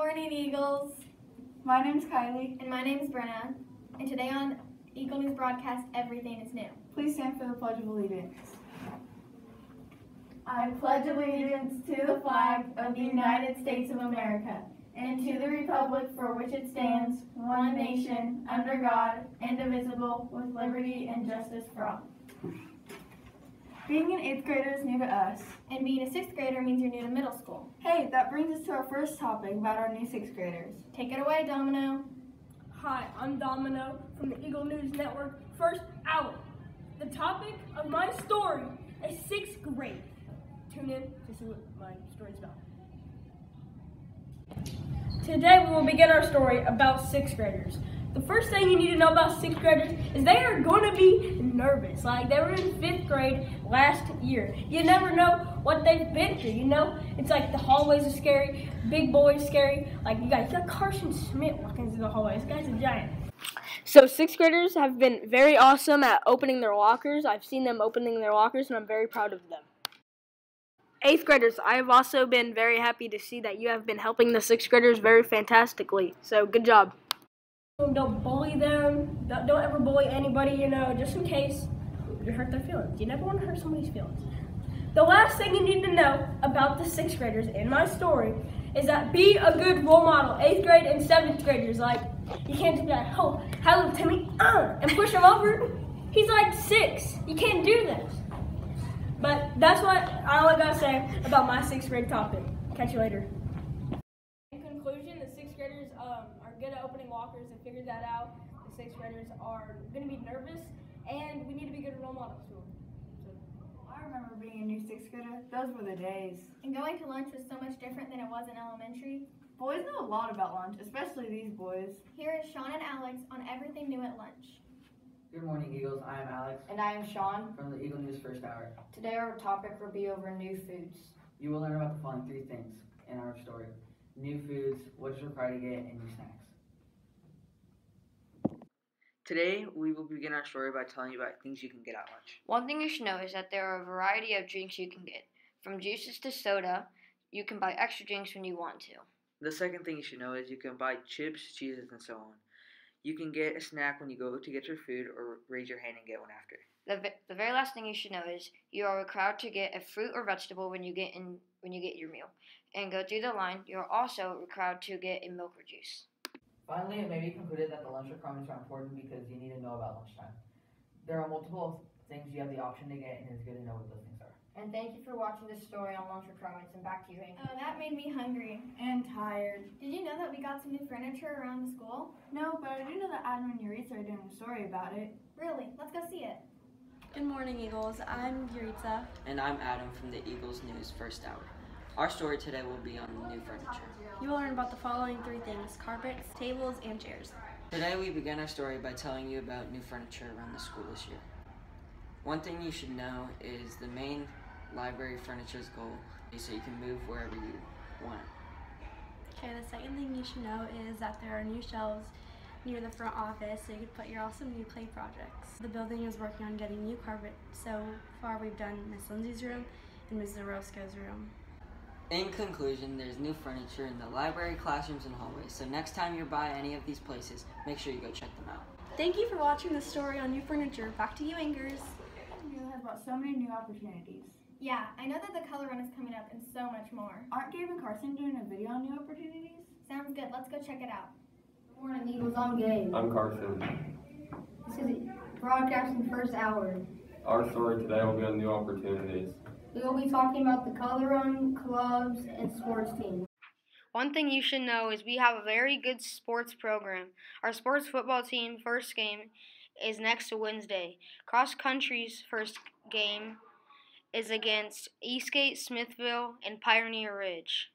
morning, Eagles. My name's Kylie. And my name's Brenna. And today on Eagle News Broadcast, everything is new. Please stand for the Pledge of Allegiance. I pledge allegiance to the flag of the United States of America and to the republic for which it stands, one nation, under God, indivisible, with liberty and justice for all. Being an 8th grader is new to us. And being a 6th grader means you're new to middle school. Hey, that brings us to our first topic about our new 6th graders. Take it away, Domino. Hi, I'm Domino from the Eagle News Network First Hour. The topic of my story is 6th grade. Tune in to see what my story is about. Today we will begin our story about 6th graders. The first thing you need to know about 6th graders is they are going to be nervous. Like they were in 5th grade last year. You never know what they've been through, you know? It's like the hallways are scary, big boys scary. Like you got Carson Smith walking through the hallway. This guy's a giant. So 6th graders have been very awesome at opening their lockers. I've seen them opening their lockers and I'm very proud of them. 8th graders, I have also been very happy to see that you have been helping the 6th graders very fantastically. So good job. Don't bully them. Don't ever bully anybody, you know, just in case you hurt their feelings. You never want to hurt somebody's feelings. The last thing you need to know about the 6th graders in my story is that be a good role model. 8th grade and 7th graders, like, you can't just be like, oh, hello, Timmy, and push him over. He's like 6. You can't do this. But that's what all I gotta say about my 6th grade topic. Catch you later. In conclusion, the 6th graders are good at opening lockers and figured that out. The 6th graders are going to be nervous, and we need to be good role models to them. I remember being a new 6th grader. Those were the days. And going to lunch was so much different than it was in elementary. Boys know a lot about lunch, especially these boys. Here is Sean and Alex on everything new at lunch. Good morning, Eagles. I am Alex. And I am Sean. From the Eagle News First Hour. Today our topic will be over new foods. You will learn about the following 3 things in our story. New foods, what is required to get, and new snacks. Today, we will begin our story by telling you about things you can get at lunch. One thing you should know is that there are a variety of drinks you can get. From juices to soda, you can buy extra drinks when you want to. The second thing you should know is you can buy chips, cheeses, and so on. You can get a snack when you go to get your food or raise your hand and get one after. The very last thing you should know is you are required to get a fruit or vegetable when you get your meal. And go through the line, you are also required to get a milk or juice. Finally, it may be concluded that the lunch requirements are important because you need to know about lunchtime. There are multiple things you have the option to get, and it's good to know what those things are. And thank you for watching this story on lunch requirements, and back to you, Hank. Oh, that made me hungry. And tired. Did you know that we got some new furniture around the school? No, but I do know that Adam and Yuritsa are doing a story about it. Really? Let's go see it. Good morning, Eagles. I'm Yuritsa. And I'm Adam from the Eagles News First Hour. Our story today will be on new furniture. You will learn about the following 3 things: carpets, tables, and chairs. Today we begin our story by telling you about new furniture around the school this year. One thing you should know is the main library furniture's goal is so you can move wherever you want. Okay, the second thing you should know is that there are new shelves near the front office so you can put your awesome new clay projects. The building is working on getting new carpet. So far we've done Miss Lindsay's room and Ms. Zorowsko's room. In conclusion, there's new furniture in the library, classrooms, and hallways. So next time you're by any of these places, make sure you go check them out. Thank you for watching this story on new furniture. Back to you, Angers. You'll have about so many new opportunities. Yeah, I know that the color run is coming up and so much more. Aren't Gabe and Carson doing a video on new opportunities? Sounds good. Let's go check it out. Good morning, Eagles. I'm Gabe. I'm Carson. This is Broadcasting First Hour. Our story today will be on new opportunities. We will be talking about the color run, clubs, and sports teams. One thing you should know is we have a very good sports program. Our sports football team first game is next Wednesday. Cross country's first game is against Eastgate, Smithville, and Pioneer Ridge.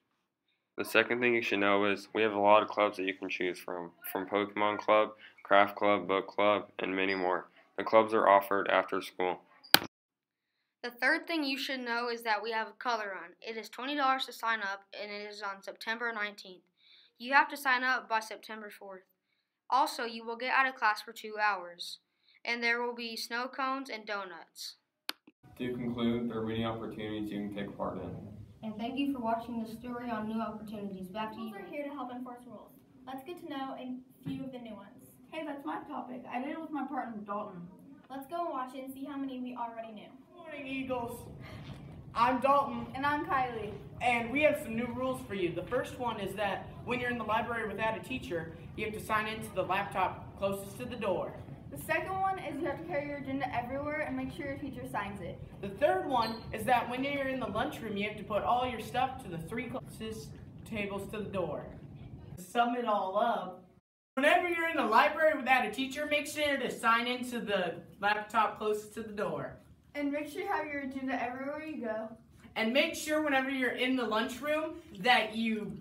The second thing you should know is we have a lot of clubs that you can choose from Pokemon Club, Craft Club, Book Club, and many more. The clubs are offered after school. The third thing you should know is that we have a color run. It is $20 to sign up, and it is on September 19th. You have to sign up by September 4th. Also, you will get out of class for 2 hours, and there will be snow cones and donuts. To conclude, there are many opportunities you can take part in. And thank you for watching this story on New Opportunities. Back to you. Schools are here to help enforce rules. Let's get to know a few of the new ones. Hey, that's my topic. I did it with my partner, Dalton. Let's go and watch it and see how many we already knew. Good morning, Eagles. I'm Dalton. And I'm Kylie. And we have some new rules for you. The first one is that when you're in the library without a teacher, you have to sign into the laptop closest to the door. The second one is you have to carry your agenda everywhere and make sure your teacher signs it. The third one is that when you're in the lunchroom, you have to put all your stuff to the 3 closest tables to the door. To sum it all up, whenever you're in the library without a teacher, make sure to sign into the laptop closest to the door. And make sure you have your agenda everywhere you go. And make sure whenever you're in the lunchroom that you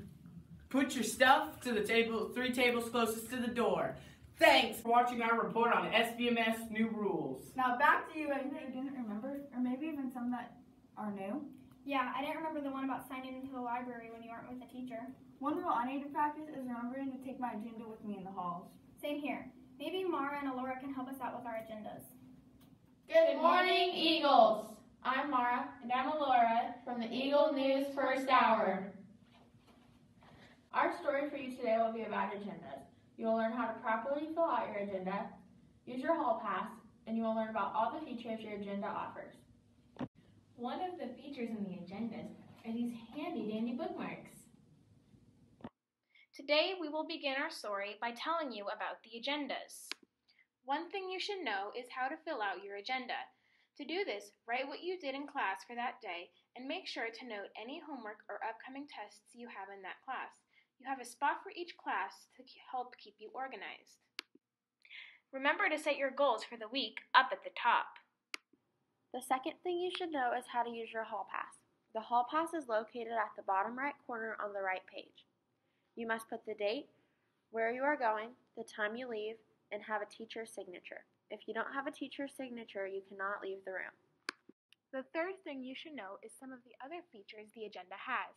put your stuff to the 3 tables closest to the door. Thanks for watching our report on SVMS new rules. Now back to you, anything you didn't remember, or maybe even some that are new. Yeah, I didn't remember the one about signing into the library when you aren't with a teacher. One rule I need to practice is remembering to take my agenda with me in the halls. Same here. Maybe Mara and Alora can help us out with our agendas. Good morning, Eagles. I'm Mara. And I'm Alora from the Eagle News First Hour. Our story for you today will be about agendas. You will learn how to properly fill out your agenda, use your hall pass, and you will learn about all the features your agenda offers. One of the features in the agendas are these handy dandy bookmarks. Today we will begin our story by telling you about the agendas. One thing you should know is how to fill out your agenda. To do this, write what you did in class for that day and make sure to note any homework or upcoming tests you have in that class. You have a spot for each class to help keep you organized. Remember to set your goals for the week up at the top. The second thing you should know is how to use your hall pass. The hall pass is located at the bottom right corner on the right page. You must put the date, where you are going, the time you leave, and have a teacher's signature. If you don't have a teacher's signature, you cannot leave the room. The third thing you should know is some of the other features the agenda has.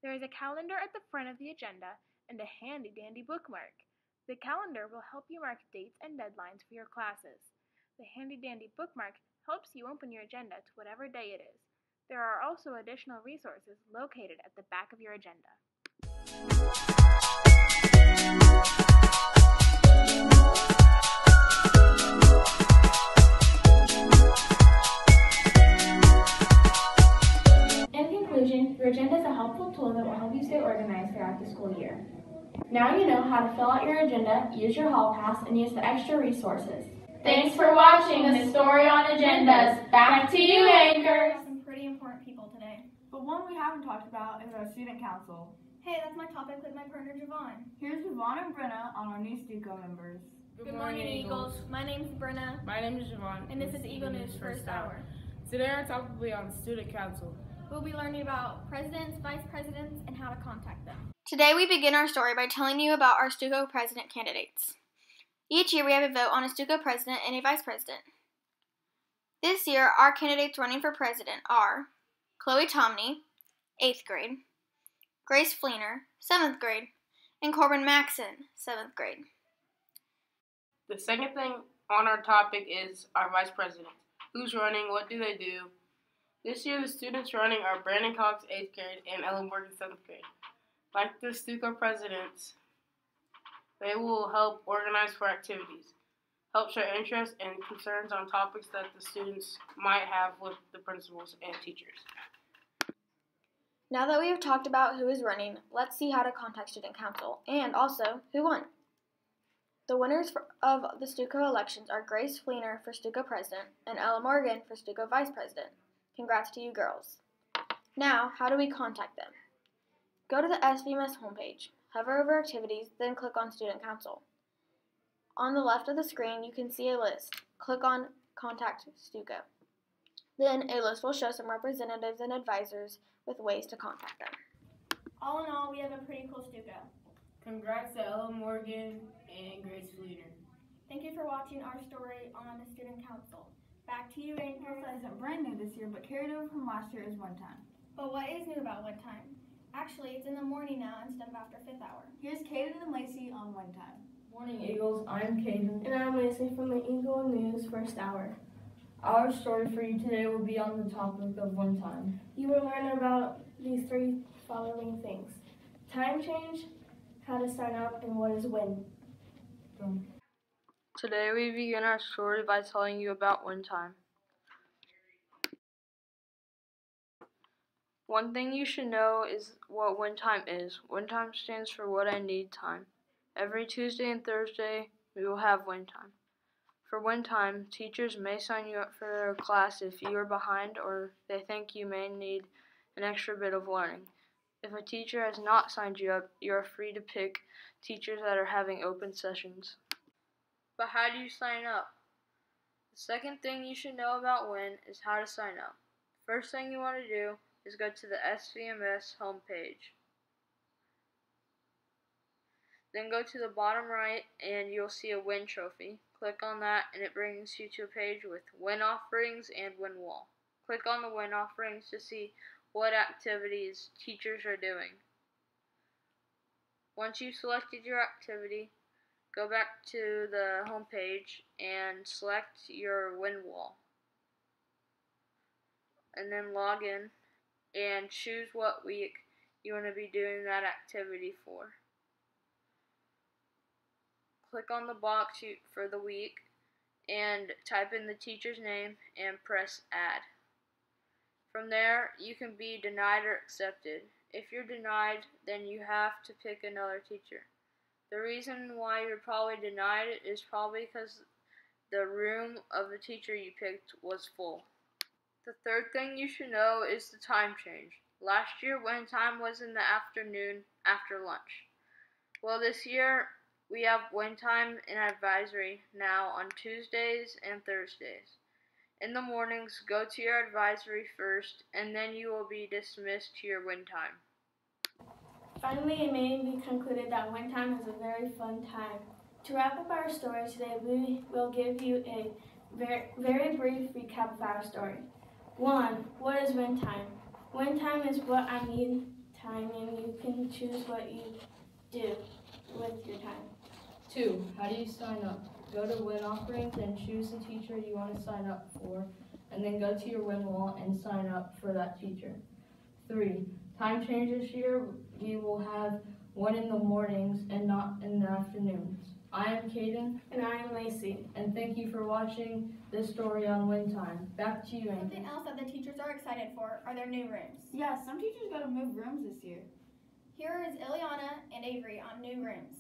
There is a calendar at the front of the agenda and a handy-dandy bookmark. The calendar will help you mark dates and deadlines for your classes. The handy-dandy bookmark helps you open your agenda to whatever day it is. There are also additional resources located at the back of your agenda. Your agenda is a helpful tool that will help you stay organized throughout the school year. Now you know how to fill out your agenda, use your hall pass, and use the extra resources. Thanks for watching the story on agendas. Back to you, Anchor. We have some pretty important people today. But one we haven't talked about is our student council. Hey, that's my topic with my partner Javon. Here's Javon and Brenna on our new Stuco members. Good morning, Eagles. My name's Brenna. My name is Javon. And this is Eagle News First Hour. Today our topic will be on student council. We'll be learning about presidents, vice presidents, and how to contact them. Today we begin our story by telling you about our Stuco president candidates. Each year we have a vote on a Stuco president and a vice president. This year our candidates running for president are Chloe Tomney, 8th grade, Grace Fleener, 7th grade, and Corbin Maxson, 7th grade. The second thing on our topic is our vice president. Who's running? What do they do? This year, the students running are Brandon Cox, 8th grade, and Ellen Morgan, 7th grade. Like the Stuco presidents, they will help organize for activities, help share interests and concerns on topics that the students might have with the principals and teachers. Now that we have talked about who is running, let's see how to contact Student Council, and also who won. The winners of the Stuco elections are Grace Fleener for Stuco president and Ella Morgan for Stuco vice president. Congrats to you girls. Now, how do we contact them? Go to the SVMS homepage, hover over activities, then click on Student Council. On the left of the screen, you can see a list. Click on Contact Stuco. Then a list will show some representatives and advisors with ways to contact them. All in all, we have a pretty cool Stuco. Congrats to Ella Morgan and Grace Fleener. Thank you for watching our story on the Student Council. Back to you, Anchor. Council isn't brand new this year, but carried over from last year is one time. But what is new about one time? Actually, it's in the morning now instead of after 5th hour. Here's Kaden and Lacey on one time. Morning, Eagles. I'm Kaden. And I'm Lacey from the Eagle News First Hour. Our story for you today will be on the topic of one time. You will learn about these three following things: time change, how to sign up, and what is when. Today we begin our story by telling you about one time. One thing you should know is what one time is. One time stands for what I need time. Every Tuesday and Thursday we will have one time. For one time, teachers may sign you up for a class if you are behind or they think you may need an extra bit of learning. If a teacher has not signed you up, you are free to pick teachers that are having open sessions. But how do you sign up? The second thing you should know about when is how to sign up. First thing you want to do is go to the SVMS homepage. Then go to the bottom right and you'll see a win trophy. Click on that and it brings you to a page with win offerings and win wall. Click on the win offerings to see what activities teachers are doing. Once you've selected your activity, go back to the home page and select your win wall. And then log in and choose what week you want to be doing that activity for. Click on the box for the week and type in the teacher's name and press add. From there, you can be denied or accepted. If you're denied, then you have to pick another teacher. The reason why you're probably denied is probably because the room of the teacher you picked was full. The third thing you should know is the time change. Last year, when time was in the afternoon after lunch. Well, this year, we have win time and advisory now on Tuesdays and Thursdays. In the mornings, go to your advisory first, and then you will be dismissed to your win time. Finally, it may be concluded that win time is a very fun time. To wrap up our story today, we will give you a very brief recap of our story. 1. What is win time? Win time is what I need time, and you can choose what you do with your time. 2. How do you sign up? Go to win offerings and choose the teacher you want to sign up for, and then go to your win wall and sign up for that teacher. 3. Time change this year, we will have one in the mornings and not in the afternoons. I am Caden. And I am Lacey. And thank you for watching this story on win time. Back to you, Anchor. Something else that the teachers are excited for are their new rooms. Yeah, some teachers got to move rooms this year. Here is Ileana and Avery on new rooms.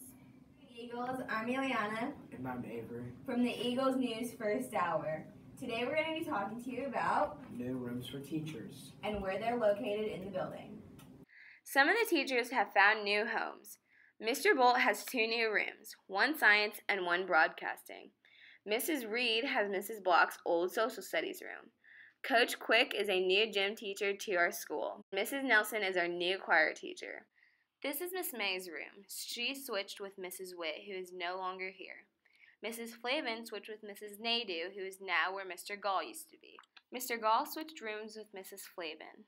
Eagles, I'm Ileana. And I'm Avery. From the Eagles News First Hour. Today we're going to be talking to you about new rooms for teachers and where they're located in the building. Some of the teachers have found new homes. Mr. Bolt has 2 new rooms, one science and one broadcasting. Mrs. Reed has Mrs. Block's old social studies room. Coach Quick is a new gym teacher to our school. Mrs. Nelson is our new choir teacher. This is Miss May's room. She switched with Mrs. Witt, who is no longer here. Mrs. Flavin switched with Mrs. Nadeau, who is now where Mr. Gall used to be. Mr. Gall switched rooms with Mrs. Flavin.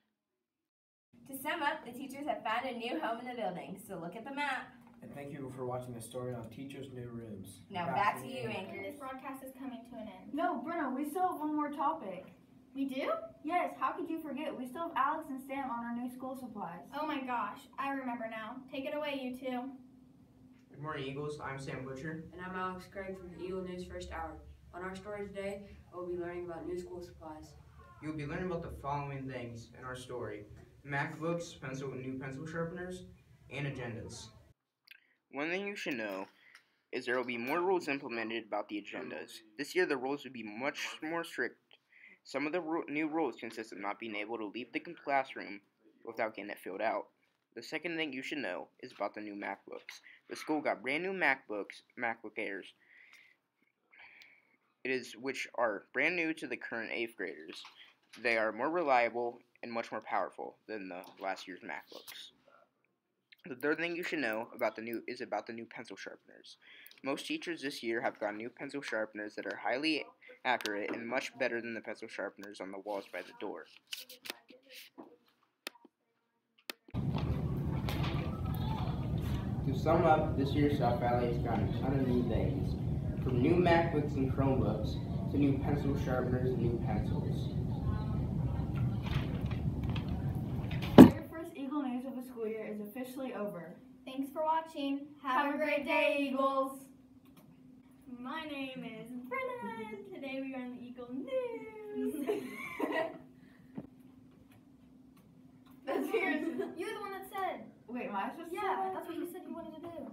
To sum up, the teachers have found a new home in the building, so look at the map. And thank you for watching this story on teachers' new rooms. Now back to you, Anchor. This broadcast is coming to an end. No, Bruno, we still have one more topic. We do? Yes, how could you forget? We still have Alex and Sam on our new school supplies. Oh my gosh, I remember now. Take it away, you two. Good morning, Eagles. I'm Sam Butcher. And I'm Alex Craig from the Eagle News First Hour. On our story today, we'll be learning about new school supplies. You'll be learning about the following things in our story: MacBooks, new pencil sharpeners, and agendas. One thing you should know is there will be more rules implemented about the agendas. This year the rules will be much more strict. Some of the new rules consist of not being able to leave the classroom without getting it filled out. The second thing you should know is about the new MacBooks. The school got brand new MacBooks, MacBook Airs, which are brand new to the current 8th graders. They are more reliable and much more powerful than the last year's MacBooks. The third thing you should know about the new pencil sharpeners. Most teachers this year have gotten new pencil sharpeners that are highly accurate and much better than the pencil sharpeners on the walls by the door. To sum up, this year's South Valley has gotten a ton of new things, from new MacBooks and Chromebooks to new pencil sharpeners and new pencils. Your first Eagle News of the school year is officially over. Thanks for watching. Have a great day, Eagles! My name is Brenna. Today we are on the Eagle News. That's yours. You're the one that said. Wait, am I supposed to say Yeah, that? that's what you said you wanted to do.